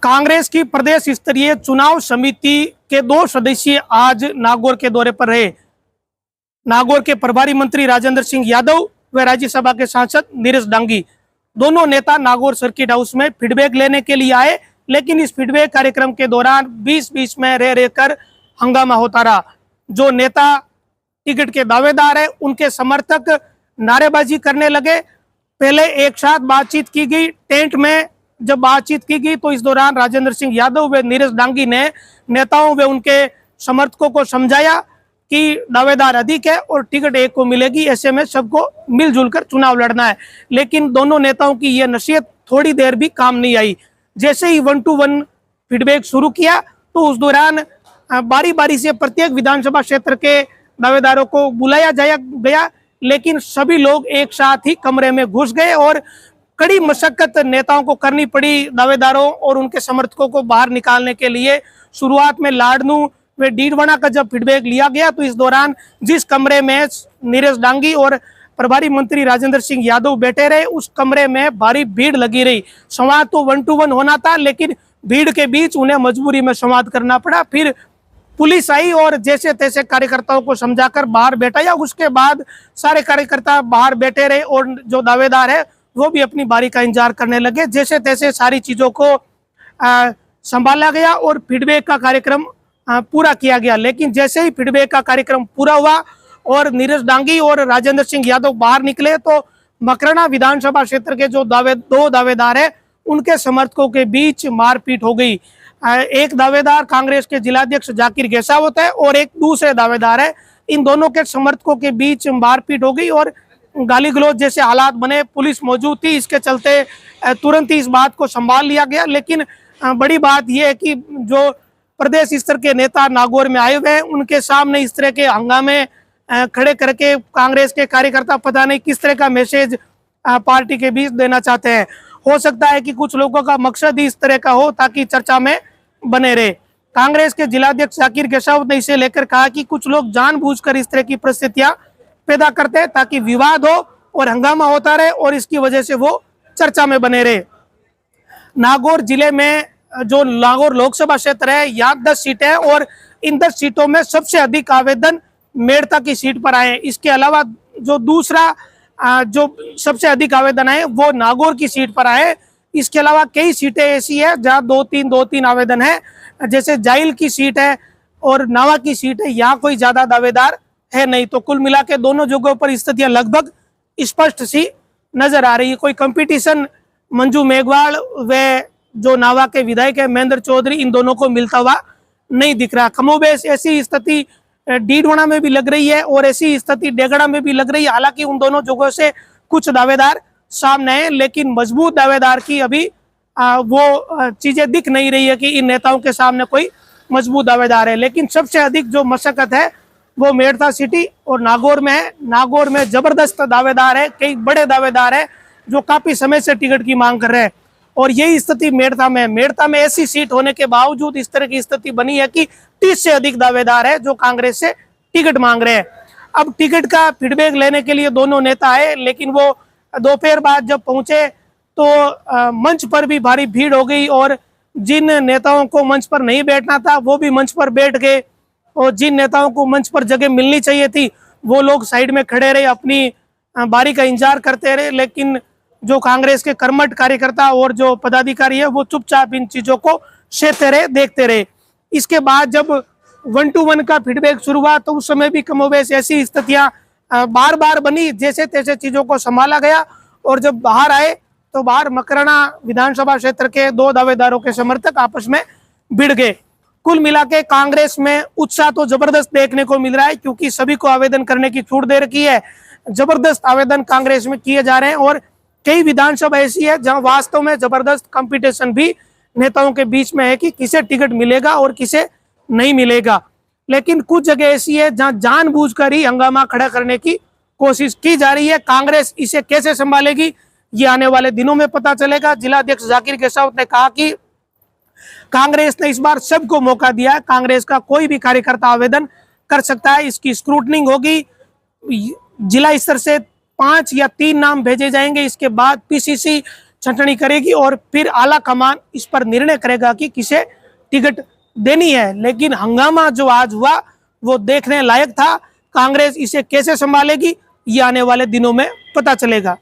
कांग्रेस की प्रदेश स्तरीय चुनाव समिति के 2 सदस्य आज नागौर के दौरे पर रहे। नागौर के प्रभारी मंत्री राजेंद्र सिंह यादव व राज्यसभा के सांसद नीरज डांगी दोनों नेता नागौर सर्किट हाउस में फीडबैक लेने के लिए आए, लेकिन इस फीडबैक कार्यक्रम के दौरान बीच में रह रहकर हंगामा होता रहा। जो नेता टिकट के दावेदार है उनके समर्थक नारेबाजी करने लगे। पहले एक साथ बातचीत की गई, टेंट में जब बातचीत की गई तो इस दौरान राजेंद्र सिंह यादव व नीरज डांगी ने नेताओं व उनके समर्थकों को समझाया कि दावेदार अधिक है और टिकट एक को मिलेगी, ऐसे में सबको मिलजुल कर चुनाव लड़ना है। लेकिन दोनों नेताओं की यह नसीहत थोड़ी देर भी काम नहीं आई। जैसे ही 1-to-1 फीडबैक शुरू किया तो उस दौरान बारी बारी से प्रत्येक विधानसभा क्षेत्र के दावेदारों को बुलाया गया, लेकिन सभी लोग एक साथ ही कमरे में घुस गए और कड़ी मशक्कत नेताओं को करनी पड़ी दावेदारों और उनके समर्थकों को बाहर निकालने के लिए। शुरुआत में लाडनू व डीडवाना का जब फीडबैक लिया गया तो इस दौरान जिस कमरे में नीरज डांगी और प्रभारी मंत्री राजेंद्र सिंह यादव बैठे रहे, उस कमरे में भारी भीड़ लगी रही। संवाद तो 1-to-1 होना था, लेकिन भीड़ के बीच उन्हें मजबूरी में संवाद करना पड़ा। फिर पुलिस आई और जैसे तैसे कार्यकर्ताओं को समझाकर बाहर बैठाया। उसके बाद सारे कार्यकर्ता बाहर बैठे रहे और जो दावेदार है वो भी अपनी बारी का इंतजार करने लगे। जैसे तैसे सारी चीजों को संभाला गया और फीडबैक का कार्यक्रम पूरा किया गया। लेकिन जैसे ही फीडबैक का कार्यक्रम पूरा हुआ और नीरज डांगी और राजेंद्र सिंह यादव बाहर निकले तो मकराना विधानसभा क्षेत्र के जो दो दावेदार है उनके समर्थकों के बीच मारपीट हो गई। एक दावेदार कांग्रेस के जिलाध्यक्ष जाकिर गेसावत है और एक दूसरे दावेदार है। इन दोनों के समर्थकों के बीच मारपीट हो गई और गाली गलौज जैसे हालात बने। पुलिस मौजूद थी, इसके चलते तुरंत ही इस बात को संभाल लिया गया। लेकिन बड़ी बात यह है कि जो प्रदेश स्तर के नेता नागौर में आए हुए हैं उनके सामने इस तरह के हंगामे खड़े करके कांग्रेस के कार्यकर्ता पता नहीं किस तरह का मैसेज पार्टी के बीच देना चाहते हैं। हो सकता है कि कुछ लोगों का मकसद ही इस तरह का हो ताकि चर्चा में बने रहे। कांग्रेस के जिलाध्यक्ष जाकिर गेसावत ने इसे लेकर कहा कि कुछ लोग जानबूझकर इस तरह की परिस्थितियां पैदा करते हैं ताकि विवाद हो और हंगामा होता रहे और इसकी वजह से वो चर्चा में बने रहे। नागौर जिले में जो नागौर लोकसभा क्षेत्र है यहाँ 10 सीटें हैं और इन 10 सीटों में सबसे अधिक आवेदन मेड़ता की सीट पर आए। इसके अलावा जो दूसरा जो सबसे अधिक आवेदन आए वो नागौर की सीट पर आए। इसके अलावा कई सीटें ऐसी है जहाँ 2-3 आवेदन है, जैसे जाइल की सीट है और नावा की सीट है, यहाँ कोई ज्यादा दावेदार है नहीं। तो कुल मिला के दोनों जगहों पर स्थितियां लगभग स्पष्ट सी नजर आ रही है। कोई कंपटीशन मंजू मेघवाल व जो नावा के विधायक है महेंद्र चौधरी, इन दोनों को मिलता हुआ नहीं दिख रहा। कमोबेश ऐसी स्थिति डीडवाना में भी लग रही है और ऐसी स्थिति डेगड़ा में भी लग रही है। हालांकि उन दोनों जगहों से कुछ दावेदार सामने है, लेकिन मजबूत दावेदार की अभी वो चीजें दिख नहीं रही है कि इन नेताओं के सामने कोई मजबूत दावेदार है। लेकिन सबसे अधिक जो मशक्कत है वो मेड़ता सिटी और नागौर में है। नागौर में जबरदस्त दावेदार है, कई बड़े दावेदार है जो काफी समय से टिकट की मांग कर रहे हैं और यही स्थिति मेड़ता में है। मेड़ता में ऐसी सीट होने के बावजूद इस तरह की स्थिति बनी है कि 30 से अधिक दावेदार है जो कांग्रेस से टिकट मांग रहे हैं। अब टिकट का फीडबैक लेने के लिए दोनों नेता आए, लेकिन वो दोपहर बाद जब पहुंचे तो मंच पर भी भारी भीड़ हो गई और जिन नेताओं को मंच पर नहीं बैठना था वो भी मंच पर बैठ गए और जिन नेताओं को मंच पर जगह मिलनी चाहिए थी वो लोग साइड में खड़े रहे, अपनी बारी का इंतजार करते रहे। लेकिन जो कांग्रेस के कर्मठ कार्यकर्ता और जो पदाधिकारी है वो चुपचाप इन चीजों को सहते रहे, देखते रहे। इसके बाद जब 1-to-1 का फीडबैक शुरू हुआ तो उस समय भी कमोबेश ऐसी स्थितियां बार बार बनी, जैसे तैसे चीजों को संभाला गया और जब बाहर आए तो बाहर मकराना विधानसभा क्षेत्र के 2 दावेदारों के समर्थक आपस में भिड़ गए। कुल मिला के कांग्रेस में उत्साह तो जबरदस्त देखने को मिल रहा है क्योंकि सभी को आवेदन करने की छूट दे रखी है। जबरदस्त आवेदन कांग्रेस में किए जा रहे हैं और कई विधानसभा ऐसी है जहां वास्तव में जबरदस्त कंपटीशन भी नेताओं के बीच में है कि किसे टिकट मिलेगा और किसे नहीं मिलेगा। लेकिन कुछ जगह ऐसी है जहां जानबूझकर ही हंगामा खड़ा करने की कोशिश की जा रही है। कांग्रेस इसे कैसे संभालेगी ये आने वाले दिनों में पता चलेगा। जिलाध्यक्ष जाकिर गेसावत ने कहा कि कांग्रेस ने इस बार सबको मौका दिया है, कांग्रेस का कोई भी कार्यकर्ता आवेदन कर सकता है, इसकी स्क्रूटनिंग होगी। जिला स्तर से 5 या 3 नाम भेजे जाएंगे, इसके बाद पीसीसी छंटनी करेगी और फिर आला कमान इस पर निर्णय करेगा कि किसे टिकट देनी है। लेकिन हंगामा जो आज हुआ वो देखने लायक था। कांग्रेस इसे कैसे संभालेगी ये आने वाले दिनों में पता चलेगा।